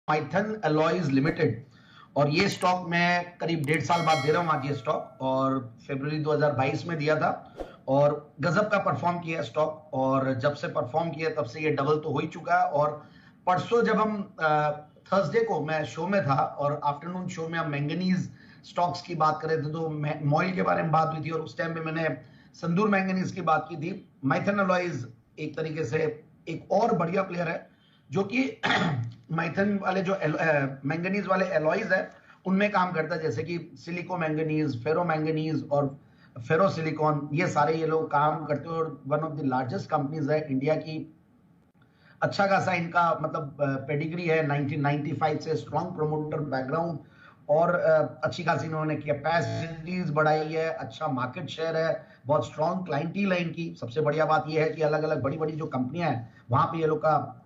Maithan alloys limited, और ये stock मैं करीब 1.5 साल बाद दे रहा हूं आज ये स्टॉक, और फरवरी 2022 में दिया था और गजब का परफॉर्म किया स्टॉक, और जब से परफॉर्म किया तब से ये डबल तो हो ही चुका है। और परसों जब हम थर्सडे को मैं शो में था और आफ्टरनून शो में हम मैंगनीज स्टॉक्स की बात कर रहे थे, तो मॉइल के बारे में बात हुई थी और उस टाइम पे मैंने संदूर मैंगनीज की बात की थी। माइथन अलॉयज एक तरीके से एक और बढ़िया प्लेयर है जो कि माइथन वाले जो मैंगनीज वाले एलॉयज है उनमें काम करता है, जैसे कि सिलिको मैंगनीज, फेरो मैंगनीज और फेरो सिलिकॉन, ये सारे ये लोग काम करते हैं और one of the largest companies है इंडिया की। अच्छा खासा इनका मतलब पेडिग्री है 1995 से, स्ट्रॉन्ग प्रोमोटर बैकग्राउंड और अच्छी खासी इन्होंने कैपेसिटीज बढ़ाई है, अच्छा मार्केट शेयर है, बहुत स्ट्रॉन्ग क्लाइंटील है इनकी। सबसे बढ़िया बात यह है कि अलग अलग बड़ी बड़ी जो कंपनियां हैं वहां पे ये लोग का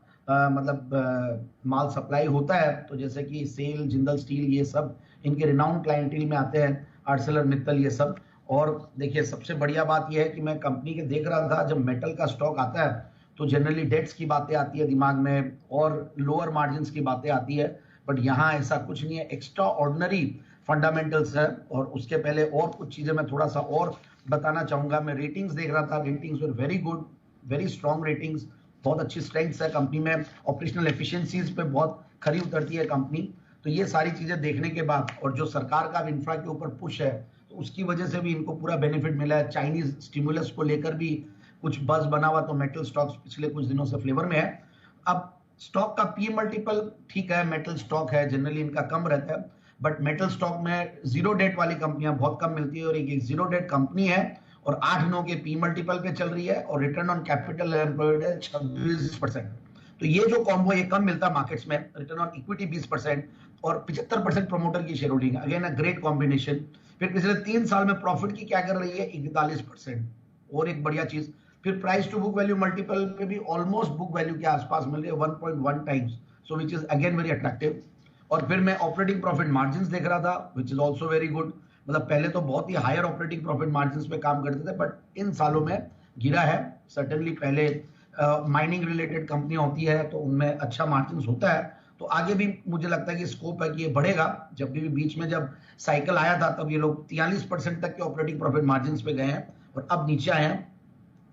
माल सप्लाई होता है, तो जैसे कि सेल, जिंदल स्टील, ये सब इनके रिनाउंड क्लाइंटील में आते हैं, आर्सेलर मित्तल, ये सब। और देखिए सबसे बढ़िया बात यह है कि मैं कंपनी के देख रहा था, जब मेटल का स्टॉक आता है तो जनरली डेट्स की बातें आती है दिमाग में और लोअर मार्जिन की बातें आती है, बट यहाँ ऐसा कुछ नहीं है, एक्स्ट्रा ऑर्डिनरी फंडामेंटल्स है। और उसके पहले और कुछ चीजें मैं थोड़ा सा और बताना चाहूंगा। मैं रेटिंग्स देख रहा था, ratings were very good, very strong ratings, बहुत अच्छी स्ट्रेंथ्स है कंपनी में, ऑपरेशनल एफिशिएंसीज पे बहुत खरी उतरती है कंपनी। तो ये सारी चीजें देखने के बाद और जो सरकार का इंफ्रा के ऊपर पुश है तो उसकी वजह से भी इनको पूरा बेनिफिट मिला है। चाइनीज स्टिमुलस को लेकर भी कुछ बज बना हुआ, तो मेटल स्टॉक्स पिछले कुछ दिनों से फ्लेवर में है। अब स्टॉक का पी मल्टीपल ठीक है, मेटल स्टॉक है, जनरली इनका कम रहता है, बट मेटल स्टॉक में जीरो डेट वाली कंपनियां बहुत कम मिलती है और एक जीरो डेट कंपनी है और 8-9 के पी मल्टीपल पे चल रही है और रिटर्न ऑन कैपिटल एम्प्लॉयड है 26%। तो ये जो कॉम्बो ये कम मिलता है मार्केट्स में, रिटर्न ऑन इक्विटी 20% और 75% प्रोमोटर की share holding, again a great combination. फिर पिछले 3 साल में प्रॉफिट की क्या कर रही है, 41%, और एक बढ़िया चीज। फिर price to book value multiple पे भी ऑलमोस्ट बुक वैल्यू के आसपास मिल रही है, 1.1 times, so which is again very attractive. और फिर मैं ऑपरेटिंग प्रॉफिट मार्जिन देख रहा था, which is also very good. मतलब पहले तो बहुत ही हायर ऑपरेटिंग प्रॉफिट मार्जिन पे काम करते थे, बट इन सालों में गिरा है सर्टेनली। पहले माइनिंग रिलेटेड कंपनियां होती है तो उनमें अच्छा मार्जिन होता है, तो आगे भी मुझे लगता है कि स्कोप है कि ये बढ़ेगा। जब भी बीच में जब साइकिल आया था तब ये लोग 43% तक के ऑपरेटिंग प्रॉफिट मार्जिन पे गए हैं और अब नीचे आए हैं,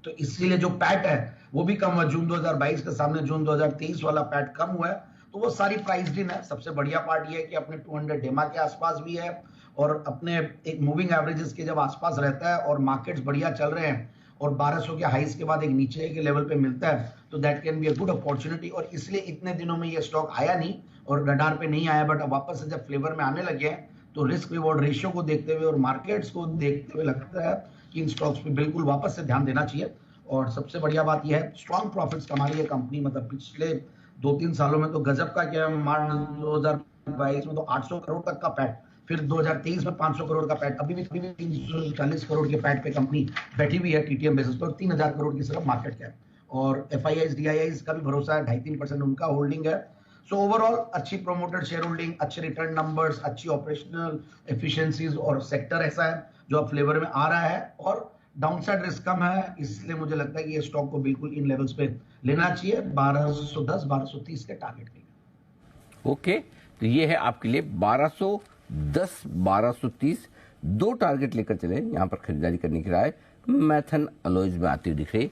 तो इसीलिए जो पैट है वो भी कम हुआ। जून 2022 के सामने जून 2023 वाला पैट कम हुआ है, तो वो सारी प्राइस इन है। सबसे बढ़िया पार्ट ये है कि अपने 200 डेमा के आसपास भी है और अपने एक मूविंग एवरेजेस के जब आसपास रहता है और मार्केट्स बढ़िया चल रहे हैं और 1200 के हाइस के बाद एक नीचे के लेवल पे मिलता है, तो that can be a good opportunity. और इसलिए इतने दिनों में ये स्टॉक आया नहीं और रडार पे नहीं आया, बट अब वापस से जब फ्लेवर में आने लगे हैं तो रिस्क रिवॉर्ड रेशियो को देखते हुए और मार्केट्स को देखते हुए लगता है कि इन स्टॉक्स पे बिल्कुल वापस से ध्यान देना चाहिए। और सबसे बढ़िया बात यह है, स्ट्रॉन्ग प्रॉफिट्स कमा रही है कंपनी। मतलब पिछले 2-3 सालों में तो गजब का क्या, मार्च 2022 में तो 800 करोड़ तक का पैट, फिर 2023 में 500 करोड़ का पैट, अभी भी 340 करोड़ के पैट पे कंपनी बैठी हुई है टीटीएम बेसिस पर, 3000 करोड़ की सिर्फ मार्केट कैप। और एफआईआईज डीआईआईज का भी भरोसा है, 2.5-3% उनका होल्डिंग है। सो ओवरऑल अच्छी प्रोमोटेड शेयर होल्डिंग, अच्छे रिटर्न नंबर्स, अच्छी ऑपरेशनल एफिशिएंसीज और सेक्टर ऐसा है जो अब फ्लेवर में आ रहा है और डाउनसाइड रिस्क कम है, इसलिए मुझे लगता है कि ये स्टॉक को बिल्कुल इन लेवल्स पे लेना चाहिए, 1210-1230 के टारगेट के लिए। ओके, तो ये है आपके लिए 1210, 1230 दो टारगेट लेकर चले, यहाँ पर खरीदारी करने की राय मैथन अलॉयज में आती हुई दिख रही।